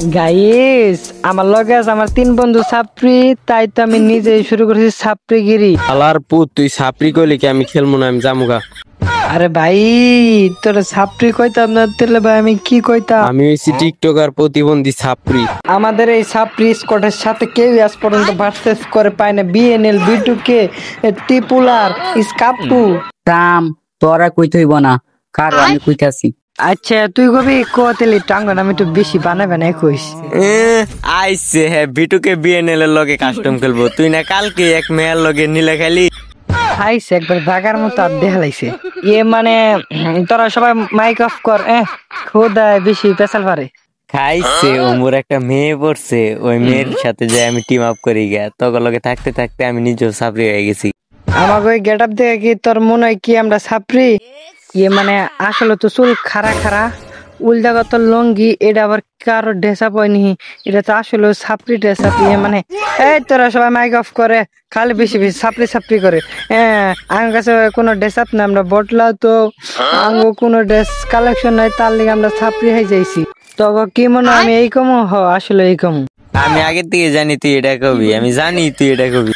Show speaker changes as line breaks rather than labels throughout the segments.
Guys আমার লগে আছে আমার তিন বন্ধু ছাপরি, তাই তো আমি নিজেই শুরু করেছি ছাপরিগিরি।
আলার পুত তুই ছাপরি কইলি কি আমি খেলবো না, আমি জামুগা।
আরে ভাই তোর ছাপরি কইতাম না তেলে ভাই আমি কি কইতাম।
আমি হইছি টিকটকার প্রতিবন্ধী ছাপরি।
আমাদের এই ছাপরি স্কোয়াডের সাথে কেউ আজ পর্যন্ত ভার্সেস করে পায় না। বিএনএল বিটুকে টিপুলার স্কাপটু
থাম, তোরা কইতে হইব না, কারো আমি কইতাছি।
আচ্ছা তুই কবি কোতেলি টাঙ্গন আমি একটু বেশি বানাবে না কইস।
আইছে হ্যাঁ বিটুকে বিএনএল এর লগে কাস্টম খেলবো। তুই না কালকে এক মেয়ের লগে নিলে খালি
খাইছে একবার জাগার মতো আর দেখালাইছে। মানে তোরা সবাই মাইক অফ কর। খোদায় বেশি পেশাল পারে
খাইছে। ওমর একটা মেয়ে পড়ছে, ওই মেয়ের সাথে যে আমি টিম আপ করি গা, তখন লগে থাকতে থাকতে আমি নিজেও ছাপরি হয়ে গেছি।
আমাকে ওই গেট আপ দেখে কি তোর মনে হয় কি আমরা ছাপরি? মানে আসলে তো চুল খাড়া খাড়া, উল্টা কত লঙ্গি, এটা আবার কারো ড্রেস আপ হয়নি, এটা তো আসলে ছাপরি ড্রেস আপ। মানে এই তোরা সবাই মাইক অফ করে, খালি বেশি বেশি ছাপরি ছাপরি করে। আমার কাছে কোনো ড্রেস আপ না, আমরা বটলাও তো আঙ্গো কোনো ড্রেস কালেকশন নাই, তার লিগে আমরা ছাপরি হয়ে যাইছি। তো কি মনে হয় আমি এই কমো? আসলে এই কমো।
আমি আগে থেকে জানি তুই এটা কবি, আমি জানি তুই এটা কবি।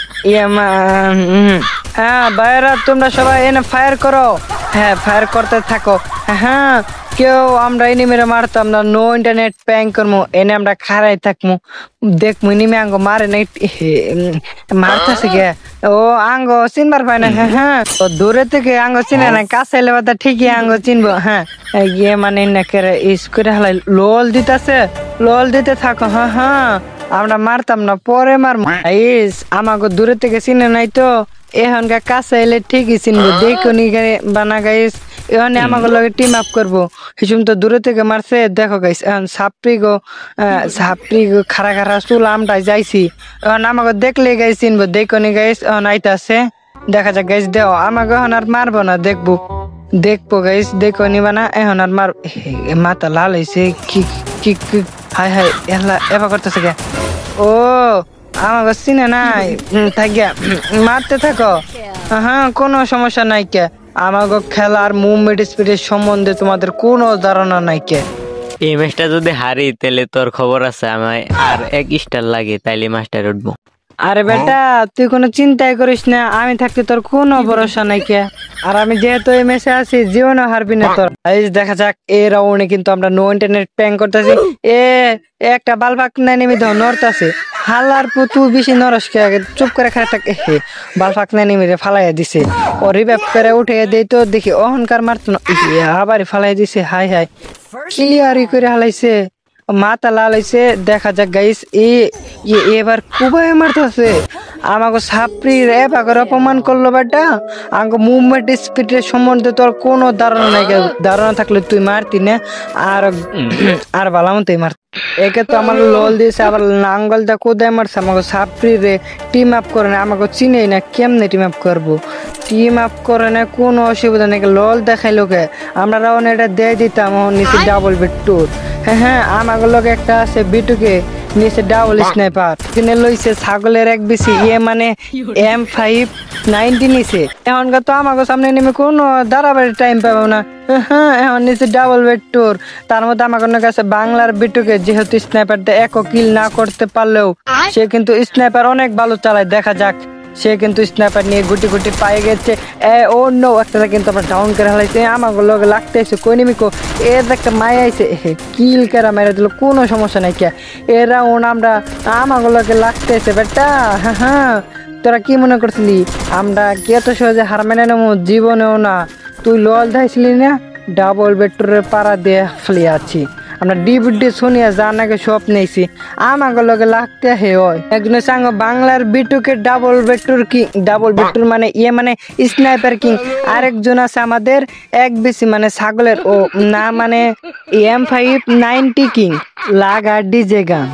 হ্যাঁ ভাইরা তোমরা সবাই এনে ফায়ার করো। হ্যাঁ ফায়ার করতে থাকো। হ্যাঁ কেউ আমরা এনিমিরে মারতাম না, নো ইন্টারনেট প্যাং করবো, এনে আমরা খারাই থাকবো, দেখবো এনিমি আঙ্গো মারে নাই মারতেছে কে ও আঙ্গো চিনবার পায় না। হ্যাঁ ও দূরে থেকে আঙ্গো চিনে না, কাছে এলে বাদা ঠিকই আঙ্গো চিনবো। হ্যাঁ গিয়ে মানে ইস করে হালাই লোল দিতেছে, লোল দিতে থাকো। হ্যাঁ হ্যাঁ আমরা মারতাম না, পরে মারবো। আমাকে দূরে থেকে চিনে নাই তো, এখনকার কাছে এলে ঠিকই চিনবো। দেখো নি বানা গাইস, এখানে আমাকে লগে টিম আপ করবো। হিসুম তো দূরে থেকে মারছে, দেখো গাইস এখন সাপড়ি গো খারা খারা চুল আমটাই যাইছি। এখন আমাকে দেখলে গাইস চিনবো। দেখো নি গাইস এখন আইতাছে, দেখা যাক গাইস। দেও আমাকে এখন আর মারবো না, দেখবো গাইস। দেখো নিবা না এখন আর মার। মাথা লাল হয়েছে কি কি হাই হাই এবার করতেছে কে? ও আমাকে চিনে নাই, থাকিয়া মারতে থাকো। হ্যাঁ কোনো সমস্যা নাই কে, আমাকে খেলার মুভমেন্ট স্পিডের সম্বন্ধে তোমাদের কোনো ধারণা নাই কে।
এই ম্যাচটা যদি হারি তাহলে তোর খবর আছে, আমায় আর এক স্টার লাগে তাইলে মাস্টার উঠবো।
আরে বেটা তুই কোনো চিন্তাই করিস না, আমি থাকতে তোর কোনো ভরসা নাই কে। আর আমি যেহেতু এই ম্যাচে আছি, জীবনে হারবি না তোর। দেখা যাক এই রাউন্ডে কিন্তু আমরা নো ইন্টারনেট প্যাং করতেছি। একটা বালবাক নাই নেমে ধর নড়তাছে। হালার পুতু বেশি নরসকে আগে চুপ করে খারাপ থাকে। বালফাক নাই নেমে ফালাইয়া দিছে, ও রিভাইভ করে উঠে দেই তো দেখি অহংকার মারতো না, আবার ফালাই দিছে। হাই হাই ক্লিয়ারই করে হালাইছে, মাথা লাল হয়েছে। দেখা যাক গাইস এবার কুবাই মারতেছে আমাকে ছাপড়ি এবার অপমান করলো বেটা। আমাকে মুভমেন্ট স্পিডের সম্বন্ধে তোর কোনো ধারণা নাই, ধারণা থাকলে তুই মারতি না। আর ভালো মতোই মার। একে তো আমার লোল দিয়েছে, আবার নাঙ্গল দা কোদায় মারছে। আমাকে ছাপড়ি রে টিম আপ করে না, আমাকে চিনেই না, কেমনে টিম আপ করবো? টিম আপ করে না কোনো অসুবিধা নেই, লোল দেখাইলো কে। আমরা রাউন্ড এটা দিয়ে দিতাম নিচে ডাবল বেড টুর। হ্যাঁ আমাকে লোক একটা আছে বিটুকে নিচে ডাবল স্নাইপার কিনে লইছে ছাগলের এক বেশি। মানে M590 নিচে। এখনকার তো আমাকে সামনে নেমে কোনো দাঁড়াবার টাইম পাবো না। হ্যাঁ এখন নিচে ডাবল বেড টুর, তার মধ্যে আমার কাছে বাংলার বিটুকে যেহেতু স্নাইপার এক কিল না করতে পারলেও সে কিন্তু স্নাইপার অনেক ভালো চালায়। দেখা যাক সে কিন্তু স্নাইপার নিয়ে গুটি গুটি পাই গেছে। ও নো একটা কিন্তু আমরা ডাউন করে হালাইছে। আমাকে লগে লাগতেছে কই নিমিকো এর একটা মাই আইছে, কিল কেরা মেরে দিল, কোনো সমস্যা নাই কে। এরা আমরা আমাকে লগে লাগতেছে বেটা। হ্যাঁ তোরা কি মনে করছিলি আমরা কি এত সহজে হার মেনে নেবো? জীবনেও না। তুই লল ধাইছিলি না, ডাবল বেডরুমের পাড়া দিয়ে ফেলে আছি আমরা। ডিভিডি শুনিয়া জানাকে সব নেইছি, আমাকে লগে লাগতে হে হয় একজনের সঙ্গে বাংলার বিটুকে ডাবল বেডরুম কি, ডাবল বেডরুম মানে মানে স্নাইপার কিং। আরেকজন আছে আমাদের এক বেশি মানে ছাগলের ও না মানে M590 কিং লাগা ডিজে গান।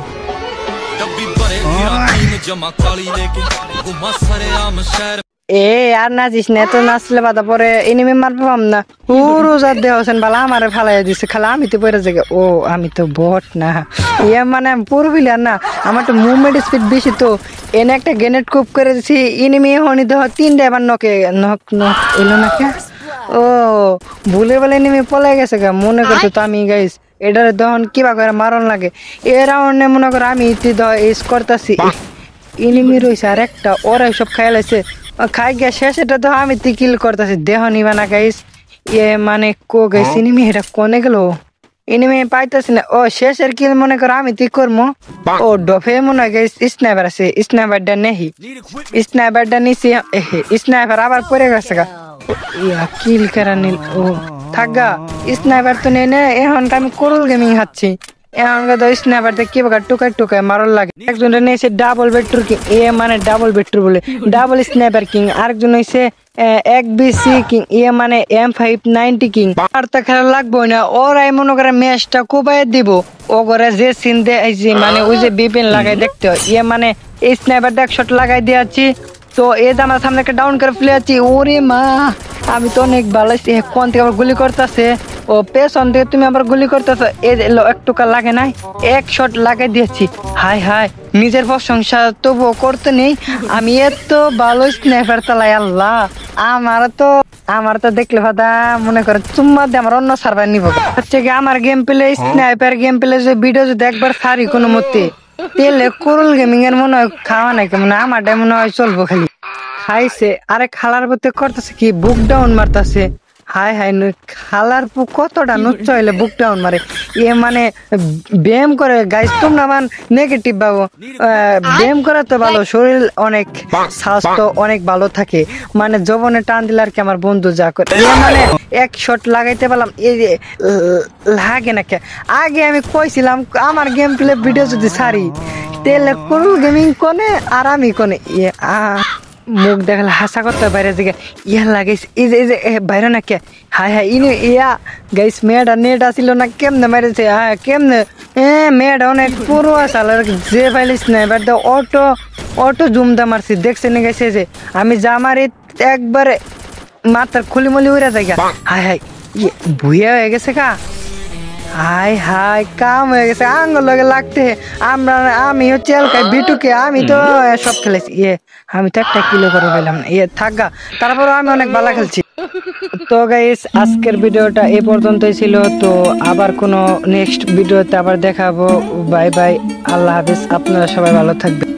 আর নাচিস না, তো নাচলে বাধা পরে এনিমি মার পাম না। রোজার দেহ হোসেন বালা আমার ফালাই দিছে, খালা আমি তো পরে জায়গা। ও আমি তো বট না, মানে পুরবিল আর না, আমার তো মুভমেন্ট স্পিড বেশি তো। এনে একটা গ্রেনেড কুপ করে দিছি, এনিমি হনি দেহ 3টা এবার নকে নক এলো নাকি। ও ভুলে বলে এনিমি পলাই গেছে গা, মনে করছো তো আমি গাইস এটার তখন কিবা করে মারণ লাগে। এ রাউন্ডে মনে করো আমি ইস করতেছি, ইনিমি রয়েছে আর একটা, ওরা সব খাইলাইছে, খাই গিয়া শেষ এটা তো আমি কিল করতেছি, দেহ নিবা না গাইস। মানে কো গাইস ইনিমি এটা কোনে গেল, ইনিমি পাইতেছি না। ও শেষের কিল মনে করো আমি করবো। ও ডফে মনে হয় গাইস স্নাইপার আছে, স্নাইপারটা নেহি, স্নাইপারটা নিছি, স্নাইপার আবার পড়ে গেছে গা। কিল করা নিল। ও থাকগা স্নাইপার তো নেই না, এখন আমি কোরল গেমিং হাচ্ছি, এখন তো স্নাইপার কি টুকায় টুকায় মারল লাগে। একজন নিয়েছে ডাবল বেট্রুর কিং, মানে ডাবল বেট্রু বলে ডাবল স্নাইপার কিং, আরেকজন হয়েছে XBC কিং, মানে M590 কিং। আর তো খেলা লাগবো না, ওরাই মনে করে ম্যাচটা কোবাই দিব। ও করে যে সিন দেয় মানে ওই যে বিপিন লাগাই দেখতে হয়, মানে এই স্নাইপারটা এক শট লাগাই দিয়েছি, তো এই যে আমার সামনে একটা ডাউন করে ফেলে আছি। ওরে মা, আমি তো অনেক ভালো আছি। কোন থেকে আবার গুলি করতেছে, ও পেছন থেকে তুমি আবার গুলি করতেছো, একটু লাগে নাই, এক শট লাগাই দিয়েছি। হাই হাই, নিজের প্রশংসা তবুও করতে নেই, আমি এত ভালো স্নাইপার চালাই। আল্লাহ, আমার তো দেখলে ভাদা মনে করে চুম্মা দিয়ে আমার অন্য সার্ভার নিব। হচ্ছে কি আমার game play, sniper game play যে ভিডিও যদি একবার সারি কোনো মতে, তেলে কোরল গেমিং এর মনে হয় খাওয়া নাই কেমন, আমারটা মনে হয় চলবো খালি। খাইছে আরে খালার প্রতি করতেছে কি বুক ডাউন মারতেছে। হাই হাই, খালার কতটা নুচ্চ হইলে বুক ডাউন মারে। মানে ব্যায়াম করে গাইস, তোমরা মান নেগেটিভ ভাবো, ব্যায়াম করে তো ভালো, শরীর অনেক স্বাস্থ্য অনেক ভালো থাকে। মানে যৌবনে টান দিলে আর কি আমার বন্ধু যা করে, মানে এক শট লাগাইতে পারলাম, এই যে লাগে না কে। আগে আমি কইছিলাম আমার গেম প্লে ভিডিও যদি সারি তেলে কোন গেমিং কোনে আর আমি কোনে, মুখ দেখালে হাসা করতে বাইরে দিকে লাগাইছে, এই যে বাইরে না কে। হাই হাই, গাইস মেয়েটা নেট আসিল না, কেমনে মারেছে, হ্যাঁ কেমনে, মেয়েটা অনেক পুরো আসাল, যে পাইলিস না এবার অটো জুমদা মারছি, দেখছে না গেছে যে আমি যা মারি একবারে মাথার খুলিমলি উড়ে যায়। হাই হাই, ভুইয়া হয়ে গেছে কা। হাই হাই, কাম হয়ে গেছে, আঙ্গুল লগে লাগতে। আমি হচ্ছে এলকাই বিটুকে, আমি তো সব খেলেছি, আমি তো একটা কিলো করে পেলাম না, থাকা। তারপরে আমি অনেক ভালো খেলছি। তো গাইস, আজকের ভিডিওটা এই পর্যন্তই ছিল। তো আবার কোনো নেক্সট ভিডিওতে আবার দেখাবো। বাই বাই, আল্লাহ হাফিজ, আপনারা সবাই ভালো থাকবেন।